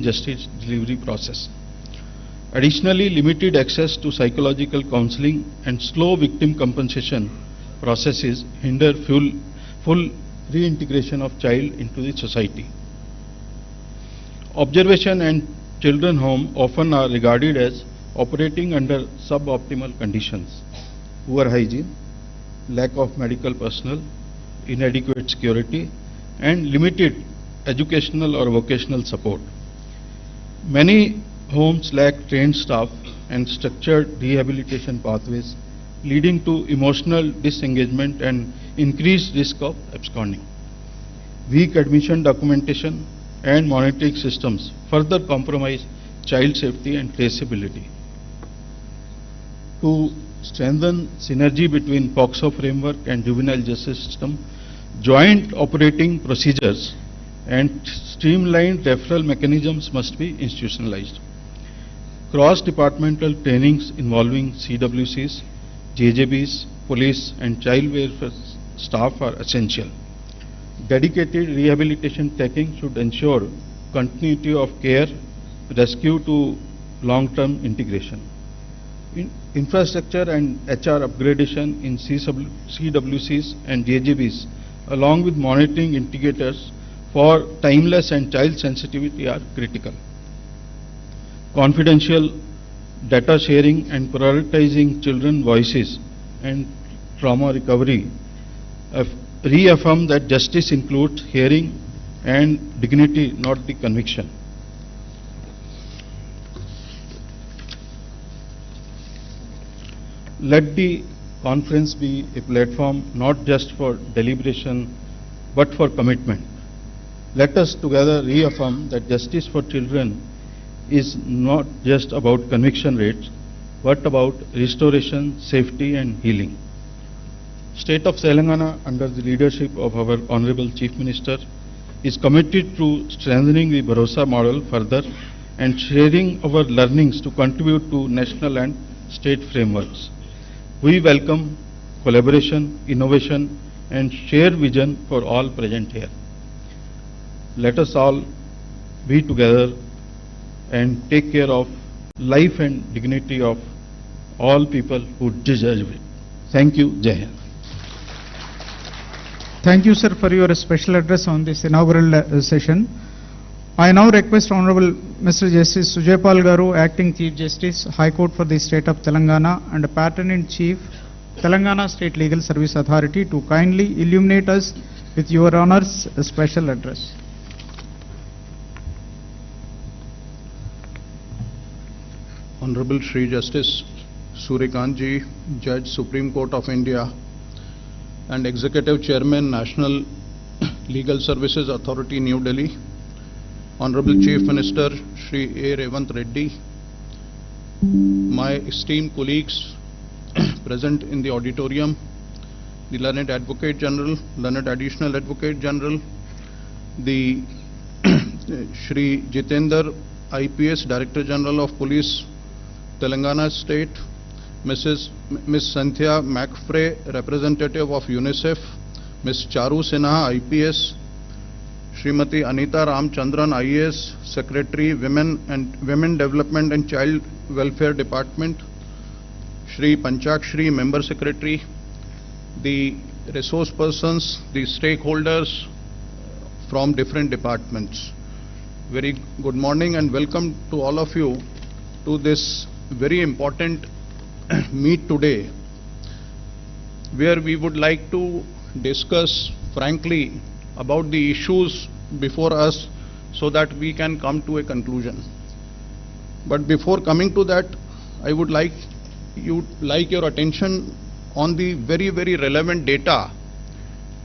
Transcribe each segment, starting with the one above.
justice delivery process. Additionally, limited access to psychological counseling and slow victim compensation processes hinder full reintegration of child into the society. Observation and children home often are regarded as operating under suboptimal conditions, poor hygiene, lack of medical personnel, inadequate security, and limited educational or vocational support. Many homes lack trained staff and structured rehabilitation pathways, leading to emotional disengagement and increased risk of absconding. Weak admission documentation and monitoring systems further compromise child safety and traceability. To strengthen synergy between Pocso framework and juvenile justice system, joint operating procedures and streamlined referral mechanisms must be institutionalized. Cross-departmental trainings involving CWCs, JJBs, police and child welfare staff are essential. Dedicated rehabilitation tracking should ensure continuity of care, rescue to long-term integration. Infrastructure and HR upgradation in CWCs and JJBs along with monitoring indicators for timeless and child sensitivity are critical. Confidential data sharing and prioritizing children's voices and trauma recovery reaffirm that justice includes hearing and dignity, not the conviction. Let the conference be a platform not just for deliberation but for commitment. Let us together reaffirm that justice for children is not just about conviction rates but about restoration, safety and healing. State of Telangana under the leadership of our Honorable Chief Minister is committed to strengthening the Bharosa model further and sharing our learnings to contribute to national and state frameworks. We welcome collaboration, innovation and shared vision for all present here. Let us all be together and take care of life and dignity of all people who deserve it. Thank you. Jai Hind. Thank you, sir, for your special address on this inaugural session. I now request Honorable Mr. Justice Sujaypal Garu, Acting Chief Justice, High Court for the State of Telangana and Patron-in-Chief, Telangana State Legal Service Authority, to kindly illuminate us with your Honor's special address. Honorable Shri Justice Suryakant Ji, Judge, Supreme Court of India and Executive Chairman, National Legal Services Authority, New Delhi, Honorable Chief Minister Shri A. Revant Reddy, my esteemed colleagues present in the auditorium, the Learned Advocate General, Learned Additional Advocate General, the Shri Jitendra, IPS, Director General of Police, Telangana State, Miss Santhya Mcrhrd, Representative of UNICEF, Ms. Charu Sinha, IPS, Srimati Anita Ramchandran, IAS, Secretary, Women Development and Child Welfare Department, Shri Panchakshri, Member Secretary, the resource persons, the stakeholders from different departments. Very good morning and welcome to all of you to this very important meet today, where we would like to discuss frankly about the issues before us so that we can come to a conclusion. But before coming to that, I would like your attention on the very, very relevant data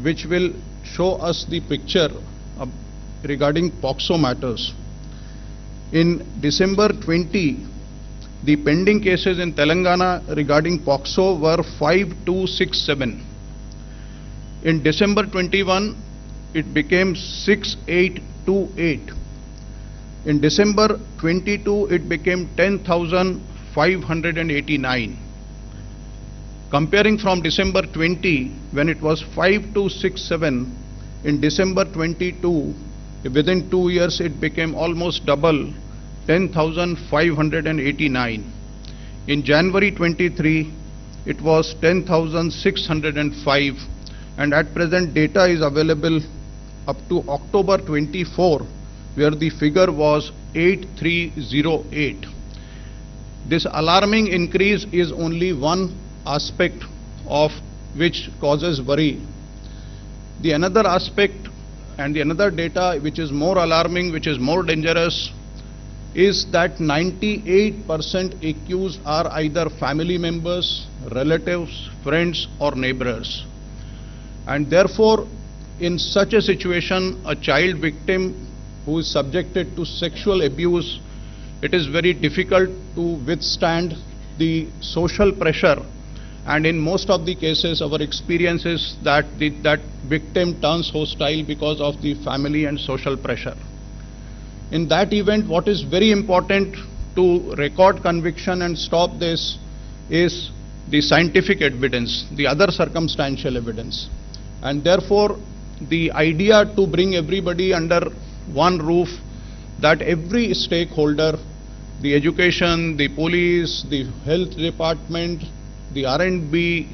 which will show us the picture regarding Pocso matters. In December 20, the pending cases in Telangana regarding Pocso were 5267. In December 21, it became 6828. In December 22, it became 10,589. Comparing from December 20, when it was 5267, in December 22, Within 2 years, it became almost double, 10,589. In January 23, it was 10,605, and at present data is available up to October 24, where the figure was 8308. This alarming increase is only one aspect of which causes worry. The another aspect and the another data which is more alarming, which is more dangerous, is that 98% accused are either family members, relatives, friends or neighbors. And therefore, in such a situation, a child victim who is subjected to sexual abuse, it is very difficult to withstand the social pressure, and in most of the cases our experience is that that victim turns hostile because of the family and social pressure. In that event, what is very important to record conviction and stop this is the scientific evidence, the other circumstantial evidence. And therefore, the idea to bring everybody under one roof, that every stakeholder, the education, the police, the health department, the R&B,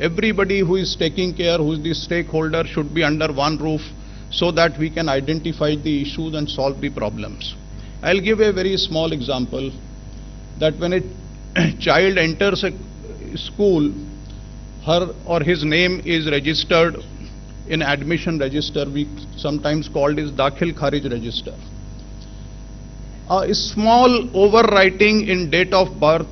everybody who is taking care, who is the stakeholder, should be under one roof so that we can identify the issues and solve the problems. I'll give a very small example, that when a child enters a school, her or his name is registered in admission register, we sometimes called as Dakhil Kharij register. A small overwriting in date of birth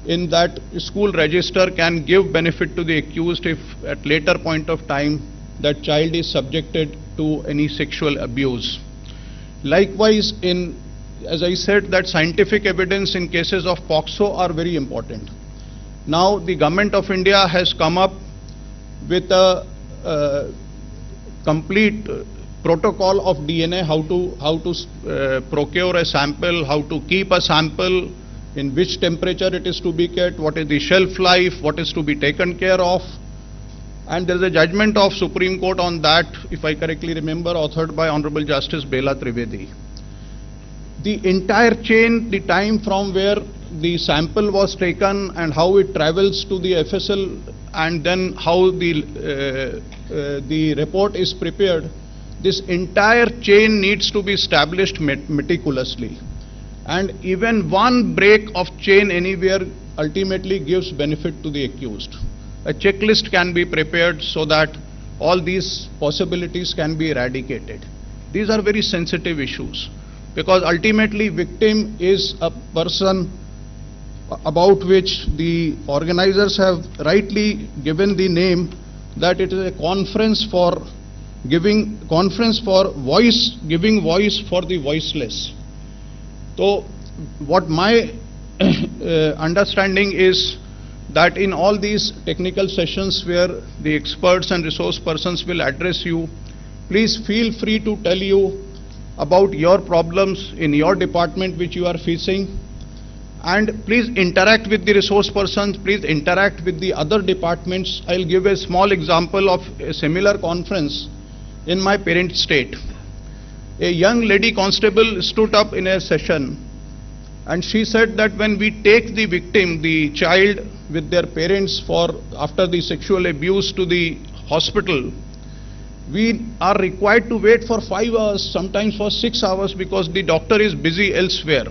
in that school register can give benefit to the accused if at later point of time that child is subjected to any sexual abuse. Likewise, as I said, that scientific evidence in cases of Pocso are very important. Now the government of India has come up with a complete protocol of DNA, how to procure a sample, how to keep a sample, in which temperature it is to be kept, what is the shelf life, what is to be taken care of. And there is a judgment of Supreme Court on that, if I correctly remember, authored by Honorable Justice Bela Trivedi. The entire chain, the time from where the sample was taken and how it travels to the FSL, and then how the report is prepared, this entire chain needs to be established meticulously. And even one break of chain anywhere ultimately gives benefit to the accused. A checklist can be prepared so that all these possibilities can be eradicated. These are very sensitive issues, because ultimately victim is a person about which the organizers have rightly given the name, that it is a conference for giving voice for the voiceless. So what my understanding is that in all these technical sessions where the experts and resource persons will address you, please feel free to tell you about your problems in your department which you are facing, and please interact with the resource persons, please interact with the other departments. I'll give a small example of a similar conference in my parent state. A young lady constable stood up in a session and she said that when we take the victim, the child with their parents after the sexual abuse to the hospital, we are required to wait for 5 hours, sometimes for 6 hours, because the doctor is busy elsewhere.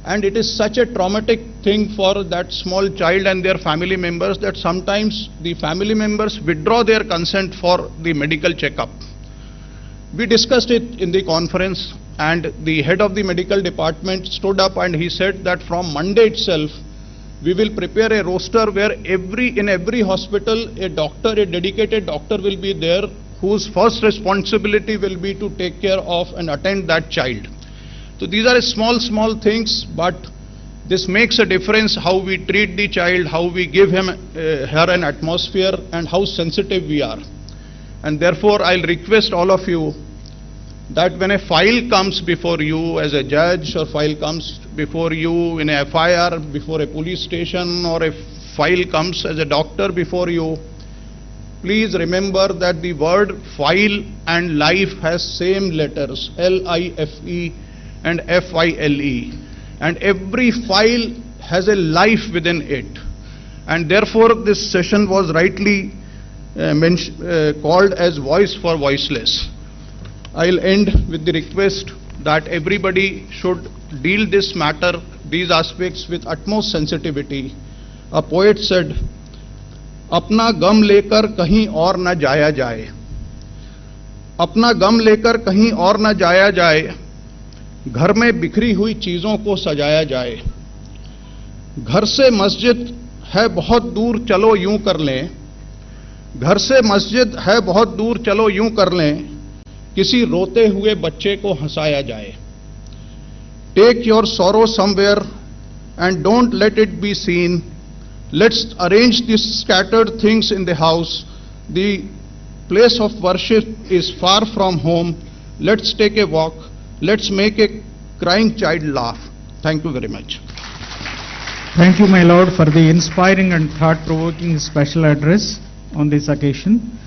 And it is such a traumatic thing for that small child and their family members that sometimes the family members withdraw their consent for the medical checkup. We discussed it in the conference, and the head of the medical department stood up and he said that from Monday itself we will prepare a roster where in every hospital a dedicated doctor will be there, whose first responsibility will be to take care of and attend that child. So these are small things, but this makes a difference how we treat the child, how we give her an atmosphere, and how sensitive we are. And therefore I'll request all of you that when a file comes before you as a judge, or file comes before you in a FIR before a police station, or a file comes as a doctor before you, please remember that the word file and life has same letters, L-I-F-E and F-I-L-E. And every file has a life within it. And therefore this session was rightly called as Voice for Voiceless. I'll end with the request that everybody should deal this matter, these aspects with utmost sensitivity. A poet said, अपना गम लेकर कहीं और न जाया जाए, अपना गम लेकर कहीं और न जाया जाए, घर में बिखरी हुई चीजों को सजाया जाए, घर से मस्जिद है बहुत दूर चलो यूं कर लें, घर से मस्जिद है बहुत दूर चलो यूं कर लें, किसी रोते हुए बच्चे को हंसाया जाए. Take your sorrow somewhere and don't let it be seen. Let's arrange these scattered things in the house. The place of worship is far from home. Let's take a walk. Let's make a crying child laugh. Thank you very much. Thank you, my lord, for the inspiring and thought-provoking special address on this occasion.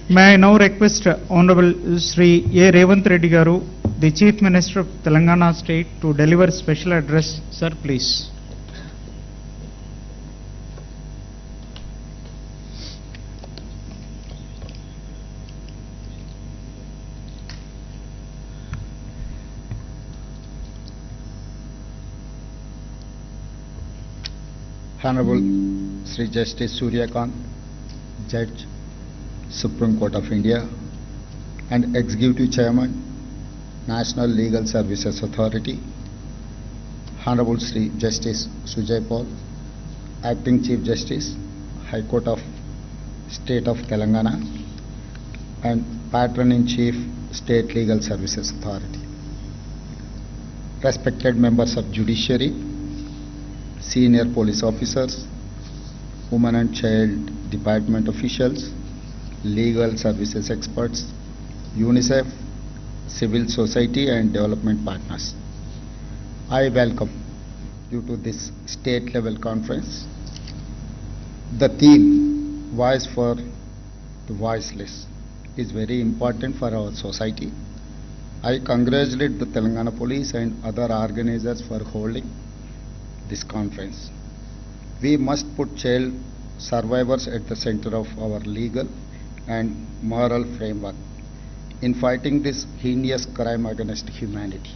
May I now request Honorable Sri A. Revanth Reddy Garu, the Chief Minister of Telangana State, to deliver special address. Sir, please. Honorable Sri Justice Suryakant, Judge, Supreme Court of India, and Executive Chairman, National Legal Services Authority, Honorable Sri Justice Sujay Paul, Acting Chief Justice, High Court of State of Telangana, and Patron-in-Chief, State Legal Services Authority. Respected members of Judiciary, senior police officers, women and child department officials, legal services experts, UNICEF, civil society and development partners. I welcome you to this state level conference. The theme, Voice for the Voiceless, is very important for our society. I congratulate the Telangana Police and other organizers for holding this conference. We must put child survivors at the center of our legal and moral framework in fighting this heinous crime against humanity.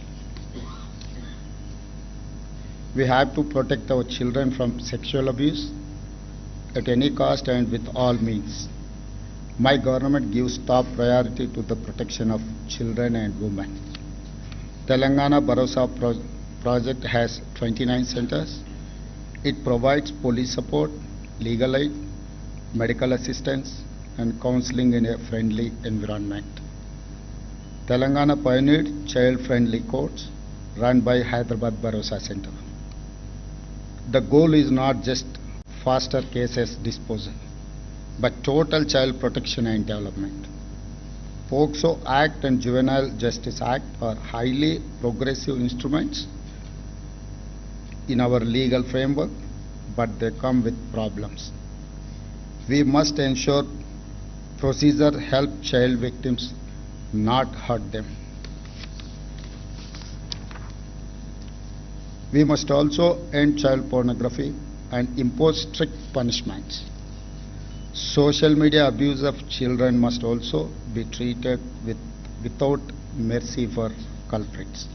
We have to protect our children from sexual abuse at any cost and with all means. My government gives top priority to the protection of children and women. Telangana Bharosa project has 29 centers. It provides police support, legal aid, medical assistance, and counseling in a friendly environment. Telangana pioneered child-friendly courts run by Hyderabad Bharosa Center. The goal is not just faster cases disposal, but total child protection and development. Pocso Act and Juvenile Justice Act are highly progressive instruments in our legal framework, but they come with problems. We must ensure procedure help child victims, not hurt them. We must also end child pornography and impose strict punishments. Social media abuse of children must also be treated without mercy for culprits.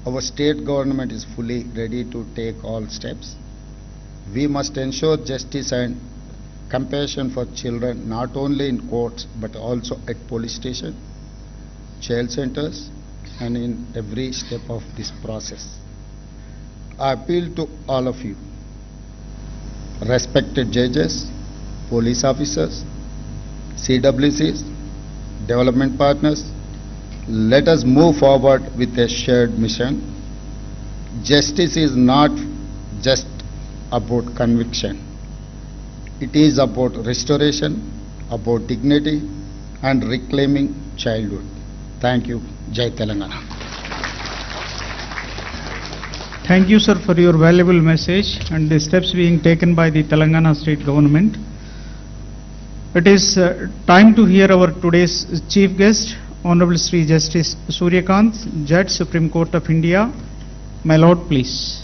Our state government is fully ready to take all steps. We must ensure justice and compassion for children not only in courts but also at police stations, child centers, and in every step of this process. I appeal to all of you, respected judges, police officers, CWCs, development partners, let us move forward with a shared mission. Justice is not just about conviction. It is about restoration, about dignity, and reclaiming childhood. Thank you. Jai Telangana. Thank you, sir, for your valuable message and the steps being taken by the Telangana state government. It is time to hear our today's chief guest, Honorable Sri Justice Suryakant, Judge, Supreme Court of India. My Lord, please.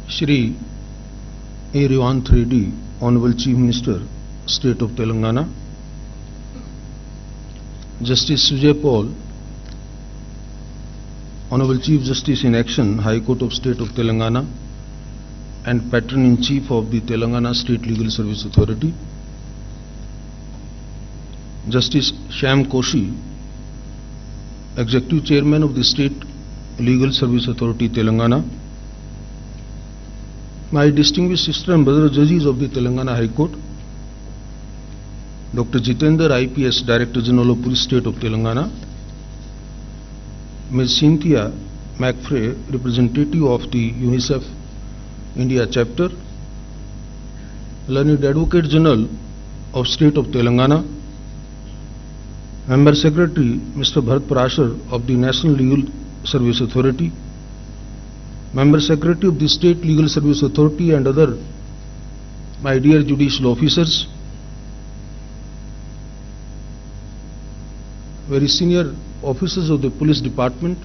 Shri A. Revanth Reddy, Honorable Chief Minister, State of Telangana, Justice Sujay Paul, Honorable Chief Justice in Action, High Court of State of Telangana, and Patron-in-Chief of the Telangana State Legal Service Authority, Justice Shyam Koshi, Executive Chairman of the State Legal Service Authority, Telangana, my distinguished sister and brother judges of the Telangana High Court, Dr. Jitendra, IPS, Director General of Police State of Telangana, Ms. Cynthia Mcrhrd, Representative of the UNICEF India Chapter, Learned Advocate General of State of Telangana, Member Secretary Mr. Bharat Parashar of the National Legal Service Authority, Member Secretary of the State Legal Service Authority and other my dear judicial officers, very senior officers of the police department,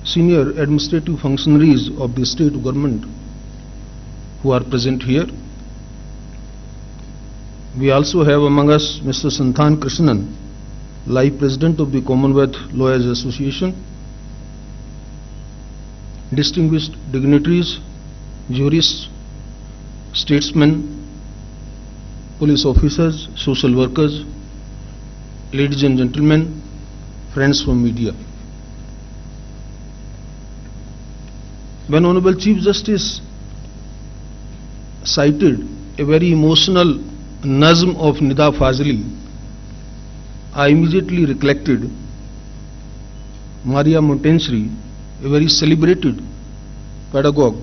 senior administrative functionaries of the state government who are present here. We also have among us Mr. Santhan Krishnan, Live President of the Commonwealth Lawyers Association, distinguished dignitaries, jurists, statesmen, police officers, social workers, ladies and gentlemen, friends from media. When Honorable Chief Justice cited a very emotional nazm of Nida Fazli, I immediately recollected Maria Montessori, a very celebrated pedagogue,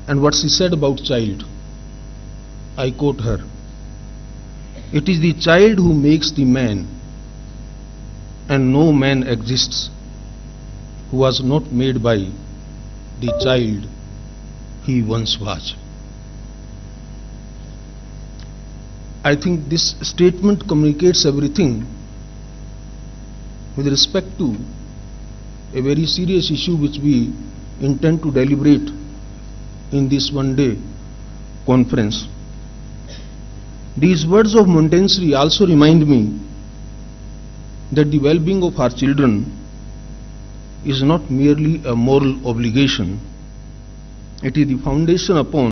and what she said about child. I quote her, "It is the child who makes the man, and no man exists who was not made by the child he once was." I think this statement communicates everything with respect to a very serious issue which we intend to deliberate in this one-day conference. These words of Montessori also remind me that the well-being of our children is not merely a moral obligation, it is the foundation upon